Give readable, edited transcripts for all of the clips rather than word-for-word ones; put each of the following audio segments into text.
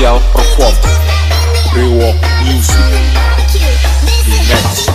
Special Perform Brewok Music Image.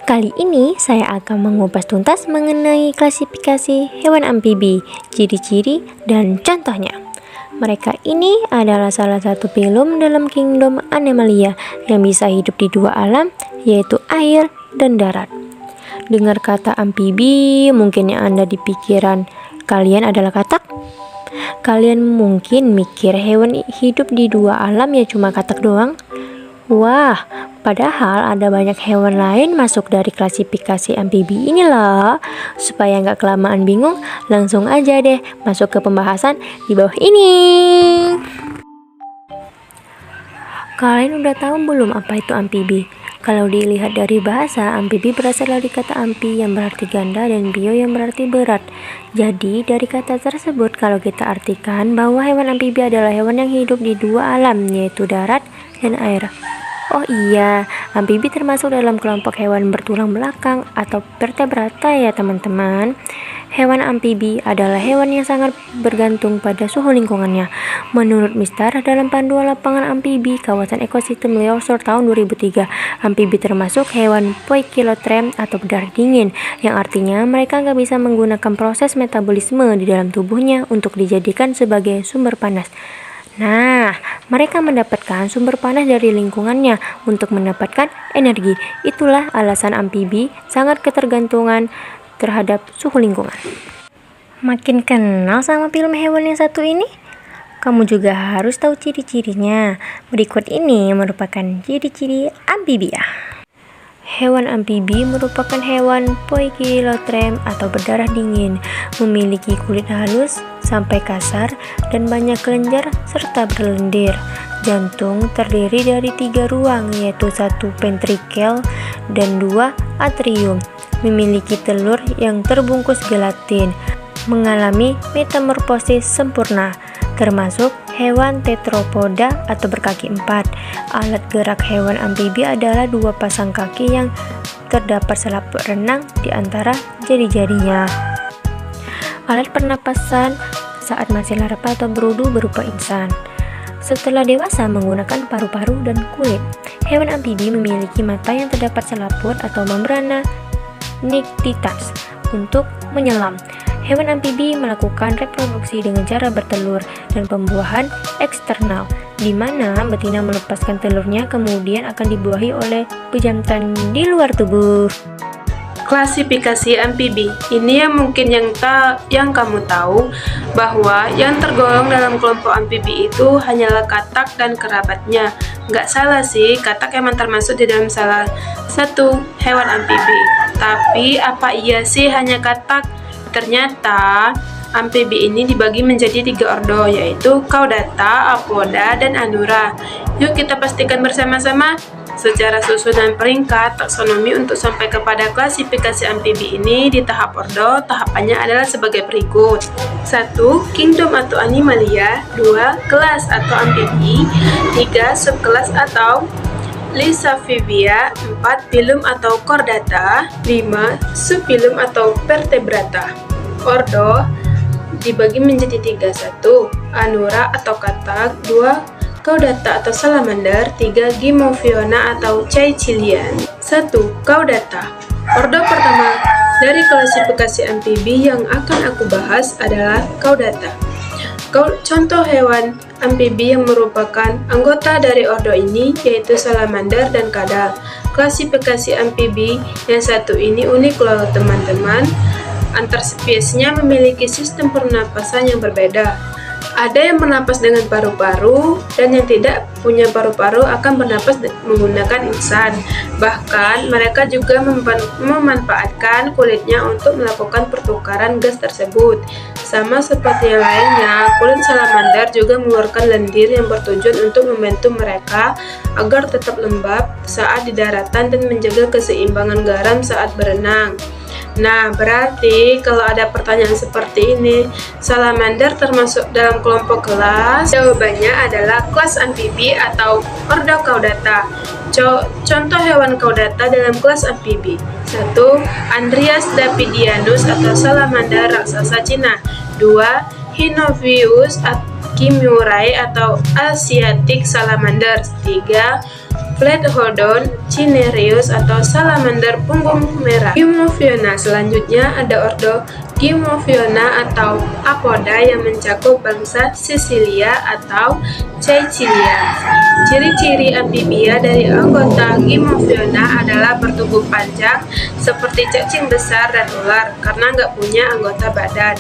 Kali ini saya akan mengupas tuntas mengenai klasifikasi hewan amfibi, ciri-ciri, dan contohnya. Mereka ini adalah salah satu filum dalam kingdom Animalia yang bisa hidup di dua alam, yaitu air dan darat. Dengar kata amfibi, mungkin yang ada di pikiran kalian adalah katak? Kalian mungkin mikir hewan hidup di dua alam ya cuma katak doang? Wah, padahal ada banyak hewan lain masuk dari klasifikasi amfibi ini loh. Supaya nggak kelamaan bingung, langsung aja deh masuk ke pembahasan di bawah ini. Kalian udah tahu belum apa itu amfibi? Kalau dilihat dari bahasa, amfibi berasal dari kata amfi yang berarti ganda dan bio yang berarti berat. Jadi dari kata tersebut kalau kita artikan bahwa hewan amfibi adalah hewan yang hidup di dua alam, yaitu darat dan air. Oh iya, amfibi termasuk dalam kelompok hewan bertulang belakang atau vertebrata ya teman-teman. Hewan amfibi adalah hewan yang sangat bergantung pada suhu lingkungannya. Menurut Mistar dalam panduan lapangan amfibi kawasan ekosistem Leosor tahun 2003, amfibi termasuk hewan poikilotrem atau berdarah dingin, yang artinya mereka nggak bisa menggunakan proses metabolisme di dalam tubuhnya untuk dijadikan sebagai sumber panas. Nah, mereka mendapatkan sumber panas dari lingkungannya untuk mendapatkan energi. Itulah alasan amfibi sangat ketergantungan terhadap suhu lingkungan. Makin kenal sama film hewan yang satu ini? Kamu juga harus tahu ciri-cirinya. Berikut ini merupakan ciri-ciri amfibia. Hewan amfibi merupakan hewan poikilotrem atau berdarah dingin, memiliki kulit halus sampai kasar dan banyak kelenjar serta berlendir. Jantung terdiri dari 3 ruang, yaitu 1 ventrikel dan 2 atrium. Memiliki telur yang terbungkus gelatin, mengalami metamorfosis sempurna, termasuk hewan tetrapoda atau berkaki 4. Alat gerak hewan amfibi adalah 2 pasang kaki yang terdapat selaput renang di antara jari-jarinya. Alat pernapasan saat masih larva atau berudu berupa insan. Setelah dewasa menggunakan paru-paru dan kulit. Hewan amfibi memiliki mata yang terdapat selaput atau membrana nictitas untuk menyelam. Hewan amfibi melakukan reproduksi dengan cara bertelur dan pembuahan eksternal, di mana betina melepaskan telurnya kemudian akan dibuahi oleh pejantan di luar tubuh. Klasifikasi amfibi ini yang mungkin yang kamu tahu bahwa yang tergolong dalam kelompok amfibi itu hanyalah katak dan kerabatnya. Nggak salah sih, katak emang termasuk di dalam salah satu hewan amfibi. Tapi apa iya sih hanya katak? Ternyata amfibi ini dibagi menjadi 3 ordo, yaitu Caudata, Apoda, dan Anura. Yuk kita pastikan bersama-sama secara susunan peringkat taksonomi untuk sampai kepada klasifikasi amfibi ini di tahap ordo. Tahapannya adalah sebagai berikut: 1. Kingdom atau Animalia, 2. Kelas atau amfibi, 3. Subkelas atau Lisavivia, 4. Filum atau Chordata, 5. Subfilum atau Vertebrata. Ordo dibagi menjadi 3: 1. Anura atau katak, 2. Caudata atau salamander, 3. Gymophiona atau caecilian. 1. Caudata. Ordo pertama dari klasifikasi amfibi yang akan aku bahas adalah Caudata. Contoh hewan amfibi yang merupakan anggota dari ordo ini yaitu salamander dan kadal. Klasifikasi amfibi yang satu ini unik loh teman-teman. Antar spesiesnya memiliki sistem pernapasan yang berbeda. Ada yang bernapas dengan paru-paru dan yang tidak punya paru-paru akan bernapas menggunakan insan. Bahkan mereka juga memanfaatkan kulitnya untuk melakukan pertukaran gas tersebut. Sama seperti yang lainnya, kulit salamander juga mengeluarkan lendir yang bertujuan untuk membantu mereka agar tetap lembab saat di daratan dan menjaga keseimbangan garam saat berenang. Nah, berarti kalau ada pertanyaan seperti ini, salamander termasuk dalam kelompok kelas? Jawabannya adalah kelas amfibi atau ordo Caudata. Contoh hewan Caudata dalam kelas amfibi. 1. Andrias dapidianus atau salamander raksasa Cina. 2. Hinovius kimurae atau Asiatic salamanders. 3. Flatheodon cinereus atau salamander punggung merah. Gymnophiona. Selanjutnya ada ordo Gymnophiona atau apoda yang mencakup bangsa Sisilia atau Caecilia. Ciri-ciri amfibia dari anggota Gymnophiona adalah bertubuh panjang seperti cacing besar dan ular karena nggak punya anggota badan.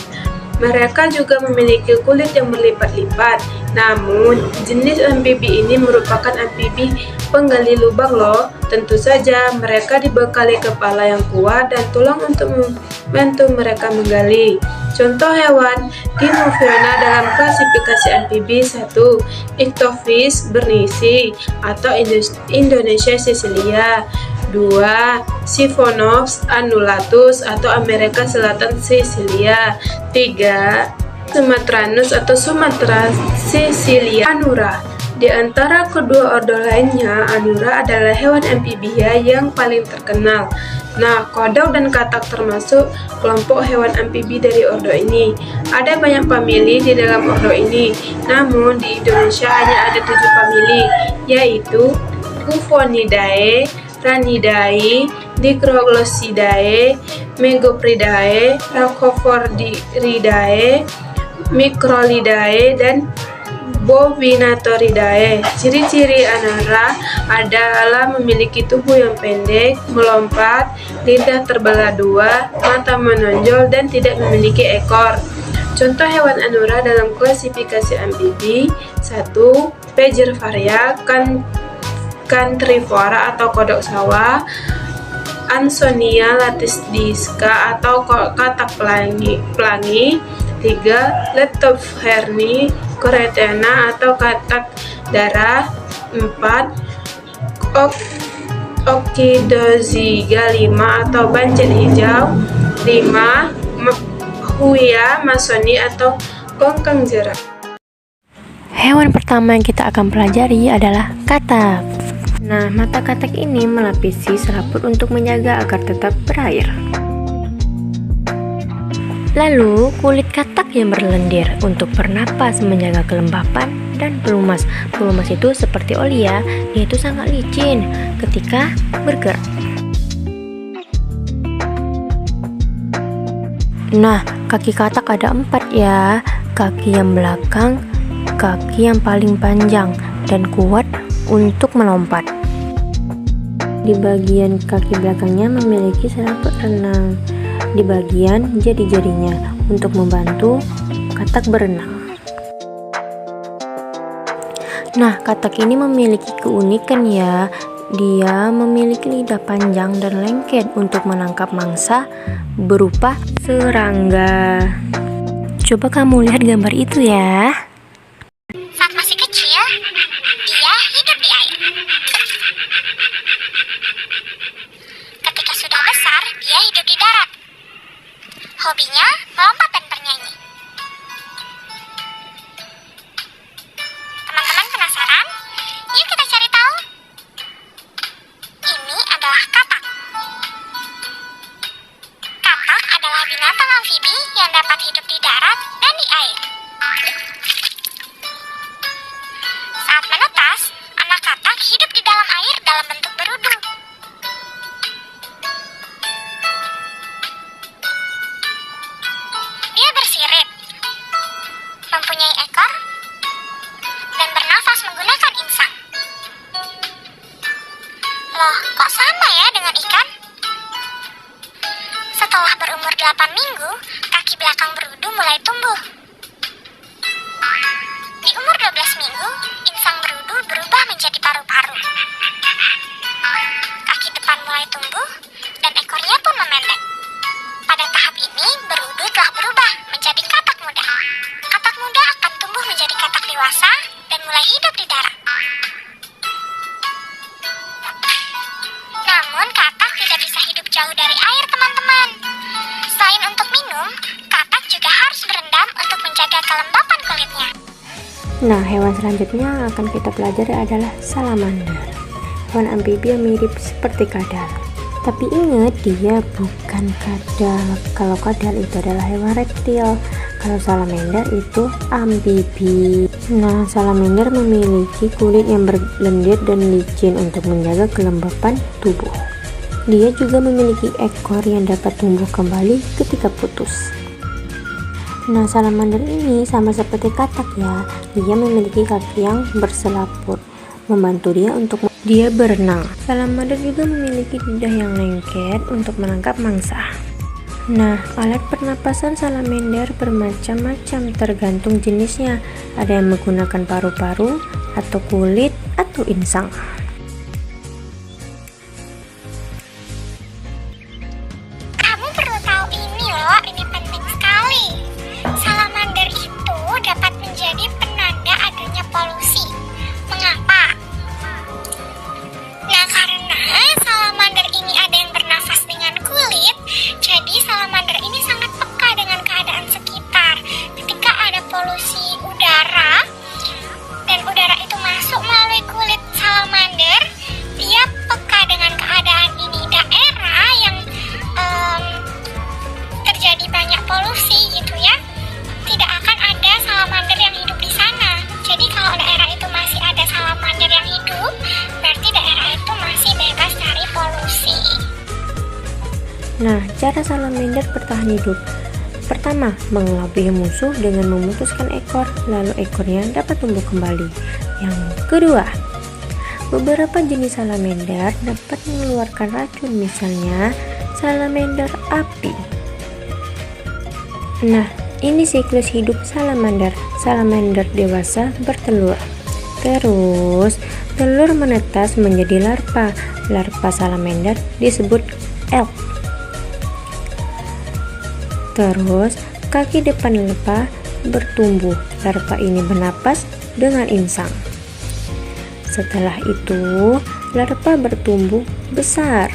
Mereka juga memiliki kulit yang berlipat-lipat. Namun, jenis amfibi ini merupakan amfibi penggali lubang loh. Tentu saja mereka dibekali kepala yang kuat dan tulang untuk membantu mereka menggali. Contoh hewan Gymnophiona dalam klasifikasi amfibi. 1. Ichthyophis bernisi atau Indonesia Sisilia. 2. Siphonops annulatus atau Amerika Selatan Sisilia. 3. Sumatranus atau Sumatera Sisilia. Anura. Di antara kedua ordo lainnya, Anura adalah hewan amfibia yang paling terkenal. Nah, kodok dan katak termasuk kelompok hewan amfibi dari ordo ini. Ada banyak famili di dalam ordo ini, namun di Indonesia hanya ada 7 famili, yaitu Bufonidae, Ranidae, Dicroclosidae, Megopridae, Rhacophoridae, Microlidae, dan Bovinatoridae. Ciri-ciri Anura adalah memiliki tubuh yang pendek, melompat, lidah terbelah 2, mata menonjol, dan tidak memiliki ekor. Contoh hewan Anura dalam klasifikasi amfibi. 1. Pagervaria cantrivora atau kodok sawah. Ansonia latisdica atau katak pelangi. 3. Leptopherni coretana atau katak darah. 4. Okidoziga 5 atau bancet hijau. 5. Huia masoni atau gongkang jerap. Hewan pertama yang kita akan pelajari adalah katak. Nah, mata katak ini melapisi selaput untuk menjaga agar tetap berair. Lalu, kulit katak yang berlendir untuk bernapas, menjaga kelembapan, dan pelumas. Pelumas itu seperti Olia, yaitu sangat licin ketika bergerak. Nah, kaki katak ada 4 ya. Kaki yang belakang, kaki yang paling panjang dan kuat untuk melompat. Di bagian kaki belakangnya memiliki selaput renang di bagian jari-jarinya untuk membantu katak berenang. Nah, katak ini memiliki keunikan ya. Dia memiliki lidah panjang dan lengket untuk menangkap mangsa berupa serangga. Coba kamu lihat gambar itu ya. Saat masih kecil, dia hidup di air. Ketika sudah besar, dia hidup di darat. Hobinya melompat dan bernyanyi. Teman-teman penasaran? Yuk kita cari tahu. Ini adalah katak. Katak adalah binatang amfibi yang dapat hidup di darat dan di air. Saat menetas, anak katak hidup di dalam air dalam bentuk berudu. Dia bersirip, mempunyai ekor, dan bernafas menggunakan insang. Loh, kok sama ya dengan ikan? Setelah berumur 8 minggu, kaki belakang berudu mulai tumbuh. Di umur 12 minggu, insang berudu berubah menjadi paru-paru. Kaki depan mulai tumbuh dan ekornya pun memendek. Pada tahap ini, berudu telah berubah menjadi katak muda. Katak muda akan tumbuh menjadi katak dewasa dan mulai hidup di darat. Namun, katak tidak bisa hidup jauh dari air, teman-teman. Selain untuk minum, katak juga harus berendam untuk menjaga kelembapan kulitnya. Nah, hewan selanjutnya yang akan kita pelajari adalah salamander. Hewan amfibi yang mirip seperti kadal. Tapi ingat, dia bukan kadal. Kalau kadal itu adalah hewan reptil. Kalau salamander itu amfibi. Nah, salamander memiliki kulit yang berlendir dan licin untuk menjaga kelembapan tubuh. Dia juga memiliki ekor yang dapat tumbuh kembali ketika putus. Nah, salamander ini sama seperti katak ya. Dia memiliki kaki yang berselaput, membantu dia berenang. Salamander juga memiliki lidah yang lengket untuk menangkap mangsa. Nah, alat pernapasan salamander bermacam-macam tergantung jenisnya. Ada yang menggunakan paru-paru, atau kulit, atau insang. Kamu perlu tahu ini loh, ini penting sekali. Salamander itu dapat menjadi penanda adanya polusi. Mengapa? Nah, karena salamander ini ada yang bernafas dengan kulit, jadi salamander ini sangat peka dengan keadaan sekitar. Ketika ada polusi udara, dan udara itu masuk melalui kulit salamander, dia peka dengan keadaan ini. Daerah yang terjadi banyak polusi gitu ya, tidak akan ada salamander yang hidup di sana. Jadi kalau daerah itu masih ada salamander yang hidup, berarti daerah itu masih bebas dari polusi. Nah, cara salamander bertahan hidup. Pertama, mengelabui musuh dengan memutuskan ekor, lalu ekornya dapat tumbuh kembali. Yang kedua, beberapa jenis salamander dapat mengeluarkan racun, misalnya salamander api. Nah, ini siklus hidup salamander. Salamander dewasa bertelur. Terus, telur menetas menjadi larva. Larva salamander disebut elk. Terus, kaki depan larva bertumbuh. Larva ini bernapas dengan insang. Setelah itu, larva bertumbuh besar.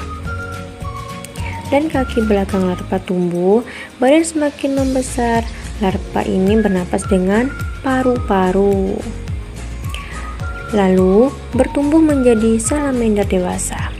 Dan kaki belakang larva tumbuh, badan semakin membesar. Larva ini bernapas dengan paru-paru. Lalu, bertumbuh menjadi salamander dewasa.